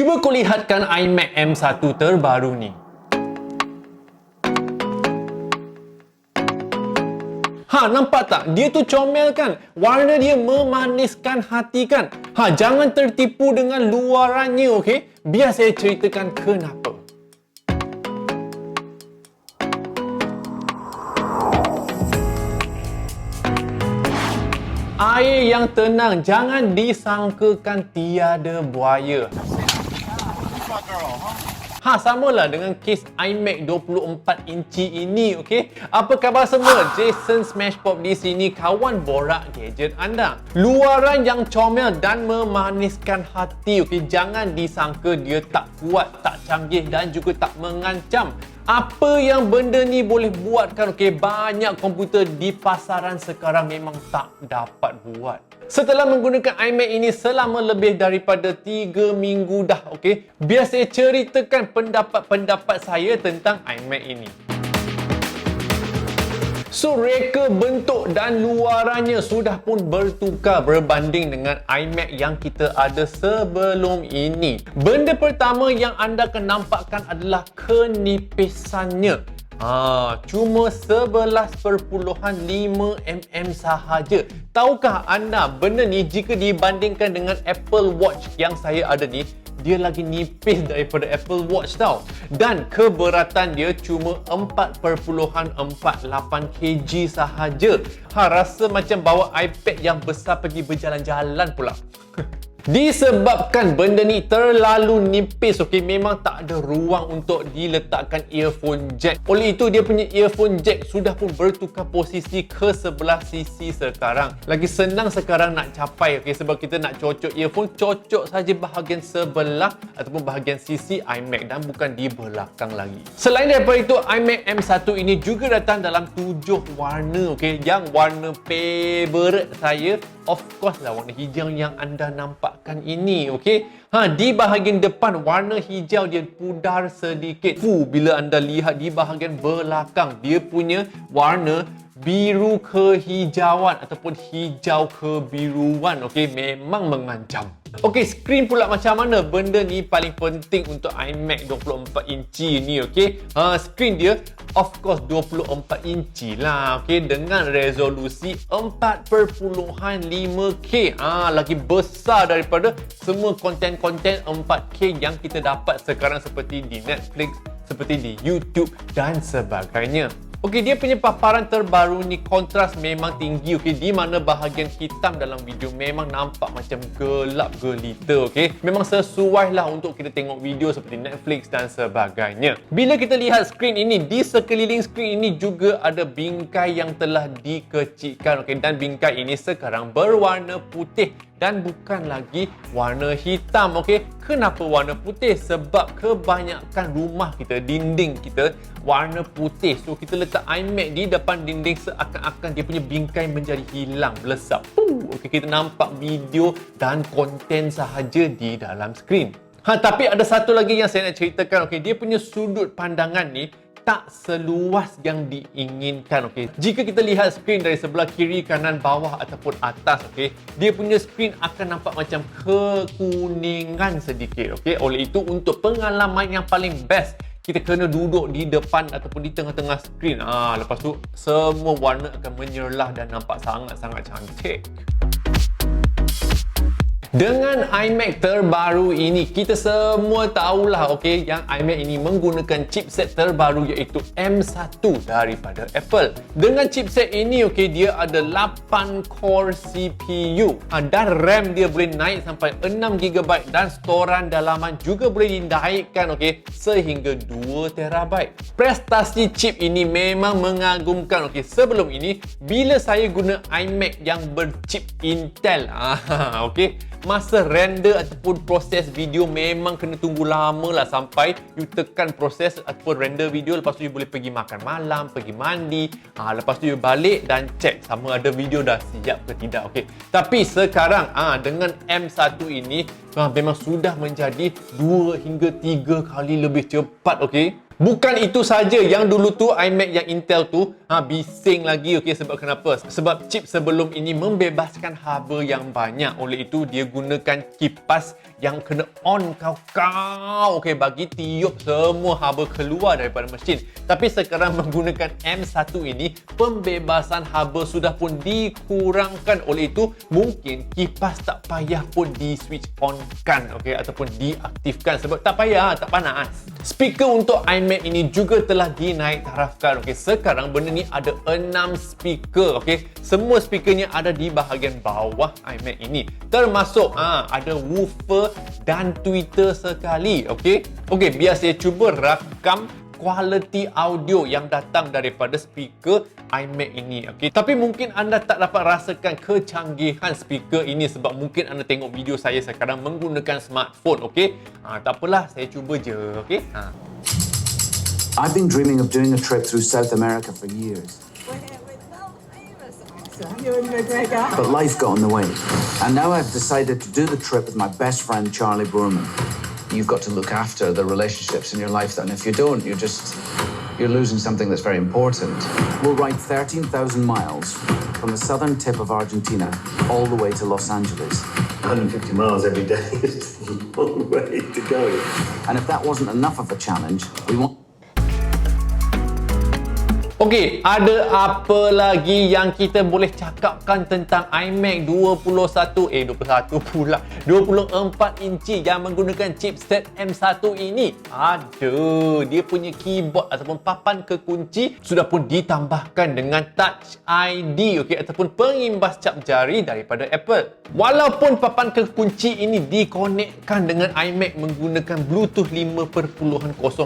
Cuba kau lihatkan iMac M1 terbaru ni. Nampak tak? Dia tu comel kan? Warna dia memaniskan hati kan? Jangan tertipu dengan luarannya, okey? Biar saya ceritakan kenapa. Air yang tenang, jangan disangkakan tiada buaya. Samalah dengan kes iMac 24 inci ini, okey? Apa khabar semua? JANGAN di sini, kawan borak gadget anda. Luaran yang comel dan memaniskan hati, okey? Jangan disangka dia tak kuat, tak canggih dan juga tak mengancam. Apa yang benda ni boleh buatkan, okey? Banyak komputer di pasaran sekarang memang tak dapat buat. Setelah menggunakan iMac ini selama lebih daripada 3 minggu dah, okey? Biar saya ceritakan pendapat saya tentang iMac ini. So, reka bentuk dan luarannya sudah pun bertukar berbanding dengan iMac yang kita ada sebelum ini. Benda pertama yang anda akan nampakkan adalah kenipisannya. Cuma 11.5 mm sahaja. Tahukah anda benda ni jika dibandingkan dengan Apple Watch yang saya ada ni, dia lagi nipis daripada Apple Watch tau. Dan keberatan dia cuma 4.48 kg sahaja. Rasa macam bawa iPad yang besar pergi berjalan-jalan pula. Disebabkan benda ni terlalu nipis, okey, memang tak ada ruang untuk diletakkan earphone jack. Oleh itu dia punya earphone jack sudah pun bertukar posisi ke sebelah sisi sekarang. Lagi senang sekarang nak capai, okey, sebab kita nak cocok earphone, cocok saja bahagian sebelah ataupun bahagian sisi iMac dan bukan di belakang lagi. Selain daripada itu, iMac M1 ini juga datang dalam 7 warna, okey. Yang warna favorite saya, of course lah, warna hijau yang anda nampakkan ini, okey. Di bahagian depan warna hijau dia pudar sedikit. Bila anda lihat di bahagian belakang, dia punya warna biru kehijauan ataupun hijau kebiruan, okey, memang mengancam. Okey, skrin pula macam mana? Benda ni paling penting untuk iMac 24 inci ni, okey. Skrin dia of course 24 inci lah, okey, dengan resolusi 4.5K. Lagi besar daripada semua konten-konten 4K yang kita dapat sekarang seperti di Netflix, seperti di YouTube dan sebagainya. Okey, dia punya paparan terbaru ni kontras memang tinggi, okey, di mana bahagian hitam dalam video memang nampak macam gelap gelita, okey. Memang sesuai lah untuk kita tengok video seperti Netflix dan sebagainya. Bila kita lihat skrin ini, di sekeliling skrin ini juga ada bingkai yang telah dikecilkan, okey, dan bingkai ini sekarang berwarna putih dan bukan lagi warna hitam, okey. Kenapa warna putih? Sebab kebanyakan rumah kita, dinding kita warna putih. So kita letak iMac di depan dinding, seakan-akan dia punya bingkai menjadi hilang, melesap. Okey, kita nampak video dan konten sahaja di dalam skrin. Tapi ada satu lagi yang saya nak ceritakan, okey. Dia punya sudut pandangan ni tak seluas yang diinginkan, okey. Jika kita lihat skrin dari sebelah kiri, kanan, bawah ataupun atas, okey, dia punya skrin akan nampak macam kekuningan sedikit, okey. Oleh itu, untuk pengalaman yang paling best, kita kena duduk di depan ataupun di tengah-tengah skrin. Lepas tu semua warna akan menyerlah dan nampak sangat-sangat cantik. Dengan iMac terbaru ini, kita semua tahulah, okey, yang iMac ini menggunakan chipset terbaru iaitu M1 daripada Apple. Dengan chipset ini, okey, dia ada 8 core CPU dan RAM dia boleh naik sampai 6GB dan storan dalaman juga boleh dinaikkan, okey, sehingga 2TB. Prestasi chip ini memang mengagumkan, okey. Sebelum ini, bila saya guna iMac yang berchip Intel, okey, masa render ataupun proses video memang kena tunggu lama lah sampai you tekan proses ataupun render video. Lepas tu you boleh pergi makan malam, pergi mandi, lepas tu you balik dan check sama ada video dah siap ke tidak, okey. Tapi sekarang dengan M1 ini memang sudah menjadi 2 hingga 3 kali lebih cepat, okey. Bukan itu saja, yang dulu tu iMac yang Intel tu bising lagi, okey. Sebab kenapa? Sebab chip sebelum ini membebaskan haba yang banyak. Oleh itu dia gunakan kipas yang kena on kau-kau, okey, bagi tiup semua haba keluar daripada mesin. Tapi sekarang menggunakan M1 ini, pembebasan haba sudah pun dikurangkan. Oleh itu, mungkin kipas tak payah pun di switch on kan, okey, ataupun diaktifkan sebab tak payah, tak panas. Speaker untuk iMac ini juga telah dinaik tarafkan. Okey, sekarang benda ni ada 6 speaker, okey. Semua speakernya ada di bahagian bawah iMac ini. Termasuk ada woofer dan tweeter sekali, okey. Okey, biar saya cuba rakam kualiti audio yang datang daripada speaker iMac ini, okey. Tapi mungkin anda tak dapat rasakan kecanggihan speaker ini sebab mungkin anda tengok video saya sekarang menggunakan smartphone, okey. Tak apalah, saya cuba je, okey. I've been dreaming of doing a trip through South America for years. But life got in the way. And now I've decided to do the trip with my best friend, Charlie Boorman. You've got to look after the relationships in your life, and if you don't, you're losing something that's very important. We'll ride 13,000 miles from the southern tip of Argentina all the way to Los Angeles. 150 miles every day is a long way to go. And if that wasn't enough of a challenge, we want... Okey, ada apa lagi yang kita boleh cakapkan tentang iMac 24 inci yang menggunakan chipset M1 ini? Dia punya keyboard ataupun papan kekunci sudah pun ditambahkan dengan Touch ID, okey, ataupun pengimbas cap jari daripada Apple. Walaupun papan kekunci ini dikonekkan dengan iMac menggunakan Bluetooth 5.0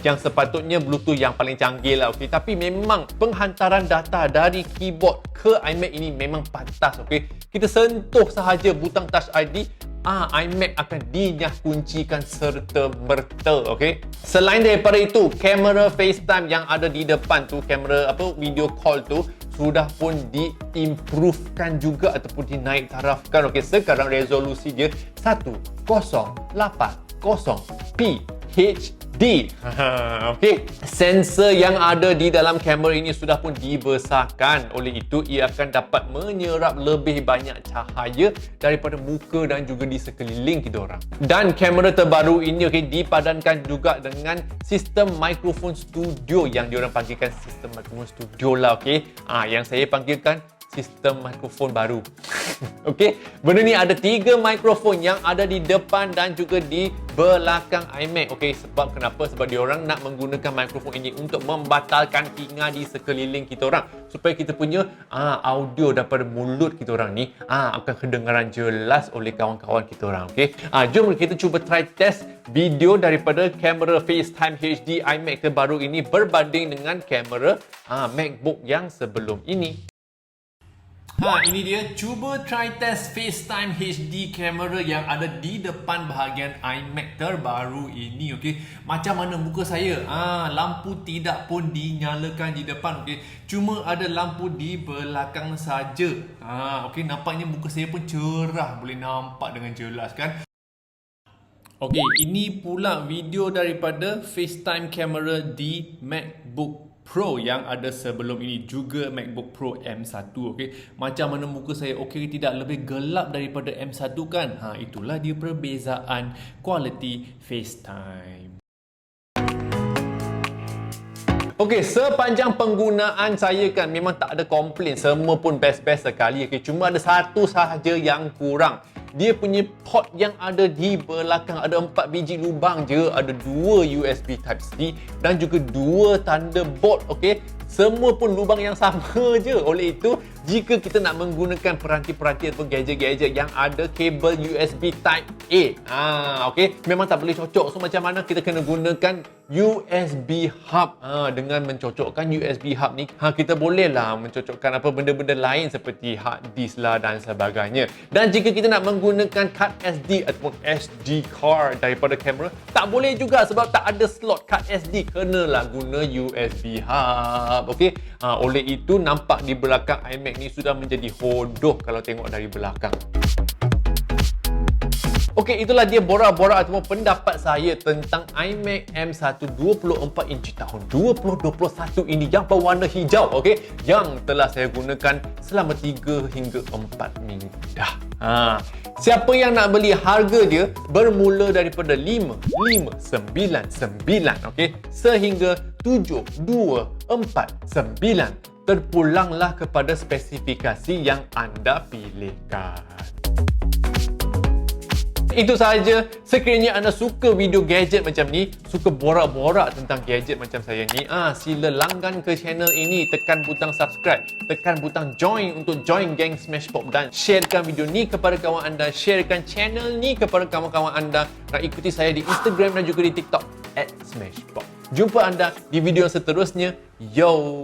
yang sepatutnya Bluetooth yang paling canggih lah, okey, tapi memang penghantaran data dari keyboard ke iMac ini memang pantas, okey. Kita sentuh sahaja butang Touch ID, iMac akan dinyah kuncikan serta-merta, okey. Selain daripada itu, kamera FaceTime yang ada di depan tu, kamera video call tu sudah pun diimprovekan juga ataupun dinaik tarafkan, okey. Sekarang resolusi dia 1080p HD. Okey. Sensor yang ada di dalam kamera ini sudah pun dibesarkan. Oleh itu, ia akan dapat menyerap lebih banyak cahaya daripada muka dan juga di sekeliling kita orang. Dan kamera terbaru ini, okey, dipadankan juga dengan sistem mikrofon studio yang diorang panggilkan sistem mikrofon studio lah, okey. Yang saya panggilkan sistem mikrofon baru. Okey, benda ni ada 3 mikrofon yang ada di depan dan juga di belakang iMac. Okey, sebab kenapa? Sebab diorang nak menggunakan mikrofon ini untuk membatalkan tinga di sekeliling kita orang supaya kita punya audio daripada mulut kita orang ni akan kedengaran jelas oleh kawan-kawan kita orang. Okey, jom kita cuba try test video daripada kamera FaceTime HD iMac terbaru ini berbanding dengan kamera MacBook yang sebelum ini. Ini dia, cuba try test FaceTime HD kamera yang ada di depan bahagian iMac terbaru ini, okey. Macam mana muka saya? Lampu tidak pun dinyalakan di depan, okey. Cuma ada lampu di belakang saja. Okey, nampaknya muka saya pun cerah, boleh nampak dengan jelas kan? Okey, ini pula video daripada FaceTime kamera di MacBook Pro yang ada sebelum ini, juga MacBook Pro M1, okey. Macam mana muka saya, okey ke tidak? Lebih gelap daripada M1 kan? Itulah dia perbezaan kualiti FaceTime. Okey, sepanjang penggunaan saya kan memang tak ada komplain, semua pun best-best sekali, okey. Cuma ada satu sahaja yang kurang. Dia punya port yang ada di belakang ada 4 biji lubang je, ada 2 USB Type-C dan juga 2 Thunderbolt, okey. Semua pun lubang yang sama je. Oleh itu, jika kita nak menggunakan peranti-peranti ataupun gadget-gadget yang ada kabel USB Type A, okey, memang tak boleh cocok. So macam mana kita kena gunakan USB hub. Dengan mencocokkan USB hub ni, kita bolehlah mencocokkan benda-benda lain seperti hard disk lah dan sebagainya. Dan jika kita nak menggunakan card SD ataupun SD card daripada kamera, tak boleh juga sebab tak ada slot card SD. Kenalah guna USB hub. Okey, oleh itu nampak di belakang iMac ni sudah menjadi hodoh kalau tengok dari belakang. Okey, itulah dia borak-borak ataupun pendapat saya tentang iMac M1 24 inci tahun 2021 ini yang berwarna hijau, okey, yang telah saya gunakan selama 3 hingga 4 minggu dah. Siapa yang nak beli, harga dia bermula daripada 5,599, okey, sehingga 7,249. Terpulanglah kepada spesifikasi yang anda pilihkan. Itu sahaja. Sekiranya anda suka video gadget macam ni, suka borak-borak tentang gadget macam saya ni, sila langgan ke channel ini, tekan butang subscribe, tekan butang join untuk join geng SmashPop dan sharekan video ni kepada kawan anda, sharekan channel ni kepada kawan-kawan anda, dan ikuti saya di Instagram dan juga di TikTok @smashpop. Jumpa anda di video seterusnya. Yo!